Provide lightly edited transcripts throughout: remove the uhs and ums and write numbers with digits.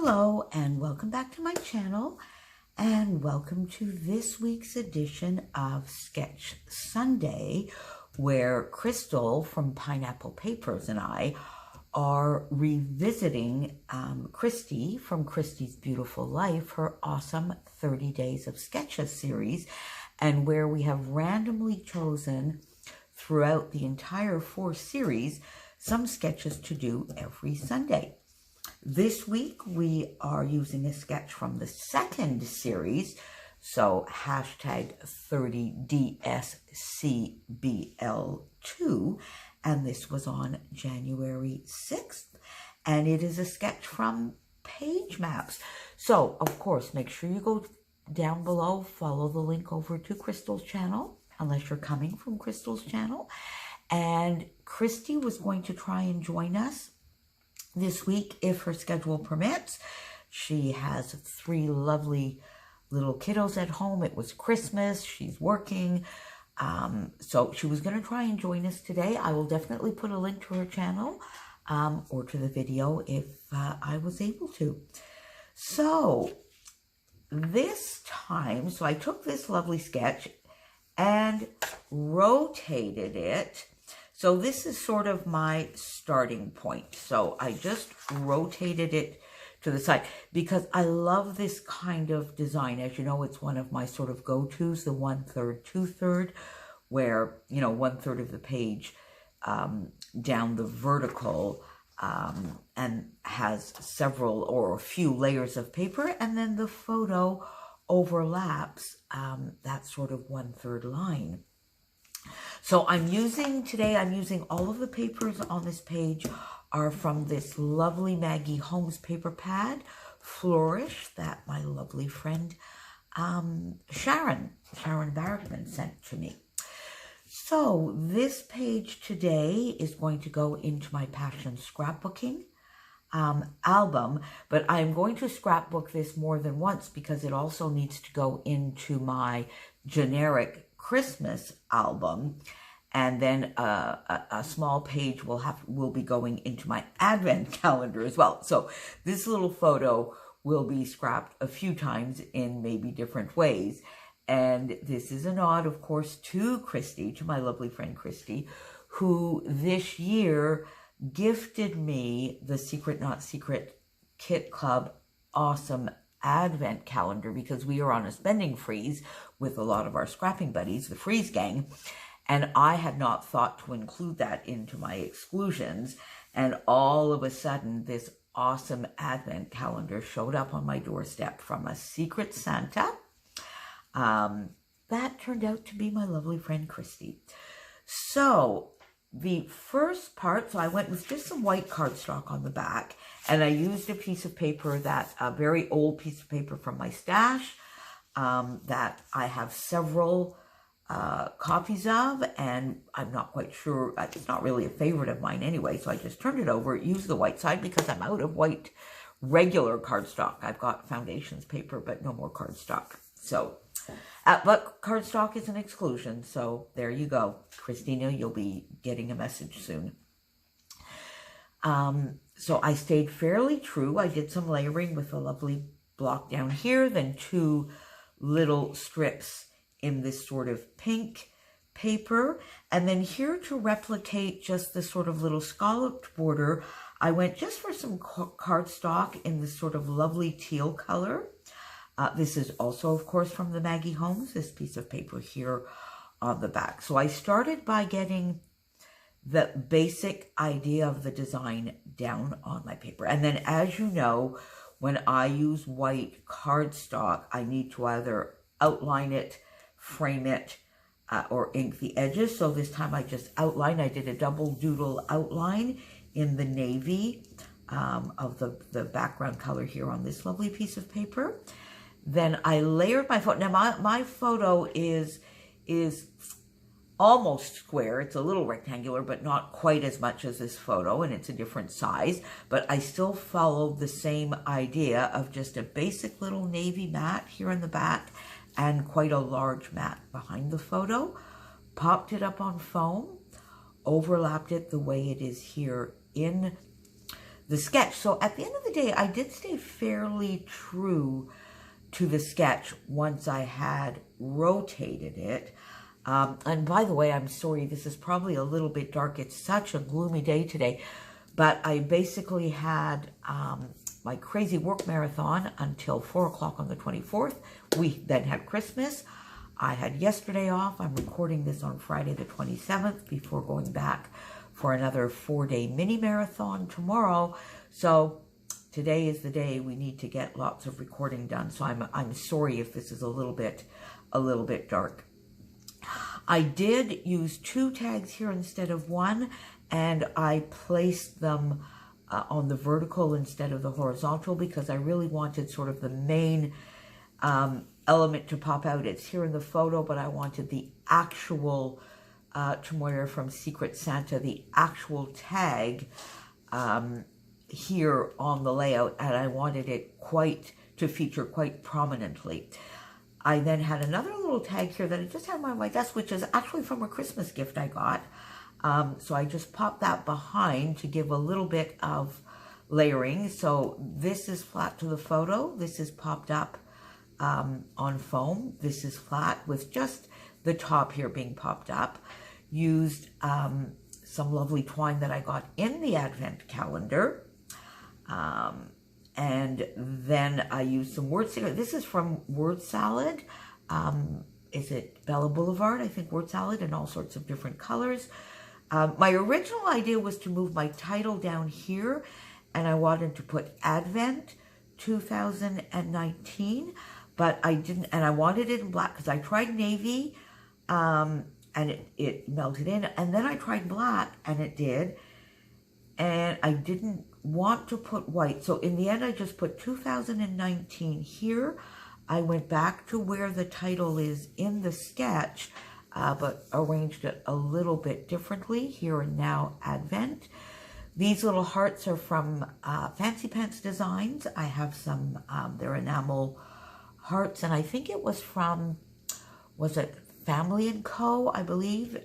Hello and welcome back to my channel, and welcome to this week's edition of Sketch Sunday, where Crystal from Pineapple Papers and I are revisiting Christy from Christy's Beautiful Life, her awesome 30 Days of Sketches series, and where we have randomly chosen throughout the entire 4 series some sketches to do every Sunday. This week, we are using a sketch from the 2nd series, so hashtag 30DSCBL2, and this was on January 6th, and it is a sketch from Page Maps. So, of course, make sure you go down below, follow the link over to Crystal's channel, unless you're coming from Crystal's channel, and Christy was going to try and join us this week, if her schedule permits. She has 3 lovely little kiddos at home. It was Christmas. She's working. So she was going to try and join us today. I will definitely put a link to her channel or to the video if I was able to. So this time, so I took this lovely sketch and rotated it. So this is sort of my starting point. So I just rotated it to the side because I love this kind of design. As you know, it's one of my sort of go-tos, the 1/3, 2/3, where, you know, 1/3 of the page down the vertical and has several or a few layers of paper, and then the photo overlaps that sort of 1/3 line. So today I'm using all of the papers on this page are from this lovely Maggie Holmes paper pad, Flourish, that my lovely friend Sharon Barrickman sent to me. So this page today is going to go into my Passion Scrapbooking album, but I'm going to scrapbook this more than once because it also needs to go into my generic Christmas album, and then a small page will be going into my Advent calendar as well. So this little photo will be scrapped a few times in maybe different ways, and this is a nod, of course, to Christy, to my lovely friend Christy, who this year gifted me the Secret Not Secret Kit Club awesome Advent calendar, because we are on a spending freeze with a lot of our scrapping buddies, the Freeze Gang, and I had not thought to include that into my exclusions, and all of a sudden this awesome Advent calendar showed up on my doorstep from a secret Santa. That turned out to be my lovely friend Christy. So the first part, so I went with just some white cardstock on the back, and I used a piece of paper, a very old piece of paper from my stash that I have several copies of, and I'm not quite sure, it's not really a favorite of mine anyway, so I just turned it over, used the white side because I'm out of white regular cardstock. I've got foundations paper, but no more cardstock. So, but cardstock is an exclusion, so there you go. Christina, you'll be getting a message soon. So I stayed fairly true. I did some layering with a lovely block down here, then 2 little strips in this sort of pink paper. And then here, to replicate just this sort of little scalloped border, I went just for some cardstock in this sort of lovely teal color. This is also, of course, from the Maggie Holmes, this piece of paper here on the back. So I started by getting the basic idea of the design down on my paper. And then, as you know, when I use white cardstock, I need to either outline it, frame it, or ink the edges. So this time I just outlined. I did a double doodle outline in the navy of the background color here on this lovely piece of paper. Then I layered my photo. Now my photo is almost square. It's a little rectangular, but not quite as much as this photo, and it's a different size. But I still followed the same idea of just a basic little navy mat here in the back and quite a large mat behind the photo. Popped it up on foam, overlapped it the way it is here in the sketch. So at the end of the day, I did stay fairly true to the sketch once I had rotated it. And by the way, I'm sorry, this is probably a little bit dark. It's such a gloomy day today. But I basically had my crazy work marathon until 4 o'clock on the 24th. We then had Christmas. I had yesterday off. I'm recording this on Friday the 27th before going back for another 4-day mini marathon tomorrow. So today is the day we need to get lots of recording done. So I'm sorry if this is a little bit dark. I did use 2 tags here instead of 1, and I placed them on the vertical instead of the horizontal because I really wanted sort of the main element to pop out. It's here in the photo, but I wanted the actual Chamoyer from Secret Santa, the actual tag here on the layout, and I wanted it to feature quite prominently. I then had another little tag here that I just had on my desk, which is actually from a Christmas gift I got. So I just popped that behind to give a little bit of layering. So this is flat to the photo. This is popped up on foam. This is flat with just the top here being popped up. Used some lovely twine that I got in the Advent calendar. And then I used some word salad. This is from Word Salad. Is it Bella Boulevard? I think Word Salad in all sorts of different colors. My original idea was to move my title down here, and I wanted to put Advent 2019, but I didn't, and I wanted it in black because I tried navy, and it melted in, and then I tried black, and it did, and I didn't want to put white. So in the end, I just put 2019 here. I went back to where the title is in the sketch, but arranged it a little bit differently. Here and Now Advent. These little hearts are from Fancy Pants Designs. I have some, they're enamel hearts, and I think it was from, was it Family & Co., I believe.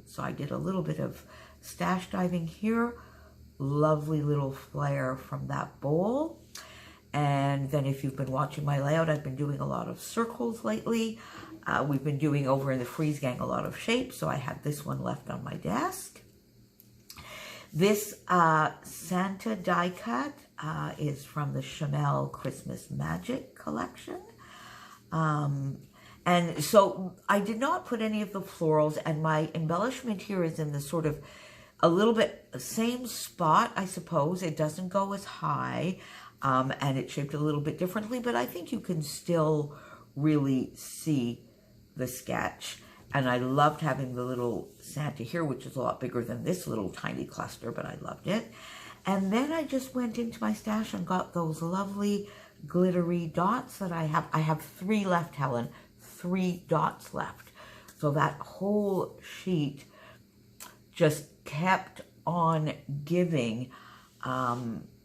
So I did a little bit of stash diving here. Lovely little flare from that bowl. And then if you've been watching my layout, I've been doing a lot of circles lately. We've been doing over in the Freeze Gang a lot of shapes, so I had this one left on my desk. This Santa die cut is from the Chamel Christmas Magic collection. And so I did not put any of the florals, and my embellishment here is in the sort of a little bit same spot, I suppose. It doesn't go as high, and it's shaped a little bit differently, but I think you can still really see the sketch. And I loved having the little Santa here, which is a lot bigger than this little tiny cluster, but I loved it. And then I just went into my stash and got those lovely glittery dots that I have. I have 3 left, Helen, 3 dots left. So that whole sheet just kept on giving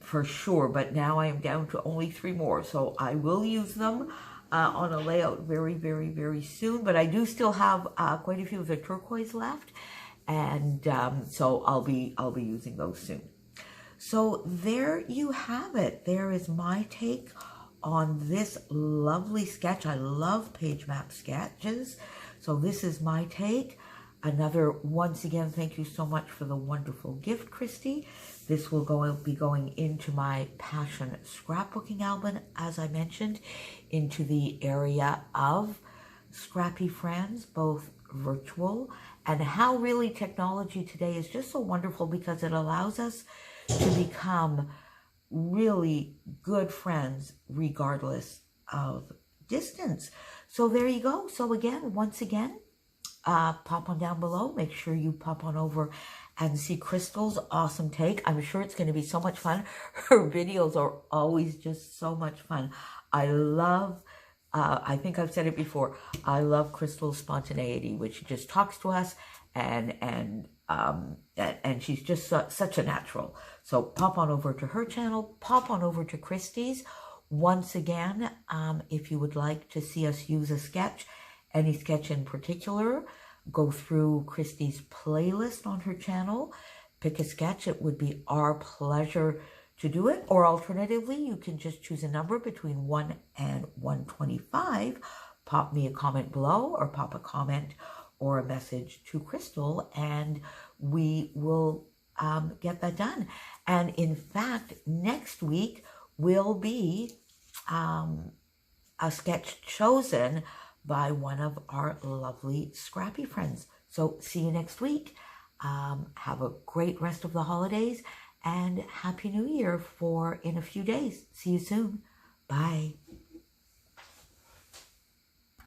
for sure, but now I am down to only 3 more, so I will use them on a layout very, very, very soon. But I do still have quite a few of the turquoise left, and so I'll be using those soon. So there you have it. There is my take on this lovely sketch. I love page map sketches, so this is my take. Another, once again, thank you so much for the wonderful gift, Christy. This will be going into my Passion scrapbooking album, as I mentioned, into the area of scrappy friends, both virtual, and how really technology today is just so wonderful because it allows us to become really good friends regardless of distance. So there you go. So again, once again, pop on down below. Make sure you pop on over and see Crystal's awesome take. I'm sure it's going to be so much fun. Her videos are always just so much fun. I love, I think I've said it before, I love Crystal's spontaneity, which she just talks to us, and she's just such a natural. So pop on over to her channel, pop on over to Christy's. Once again, if you would like to see us use a sketch, any sketch in particular, go through Christy's playlist on her channel, pick a sketch. It would be our pleasure to do it. Or alternatively, you can just choose a number between 1 and 125. Pop me a comment below, or pop a comment or a message to Crystal, and we will get that done. And in fact, next week will be a sketch chosen by one of our lovely scrappy friends. So see you next week. Have a great rest of the holidays, and Happy New Year in a few days. See you soon. Bye.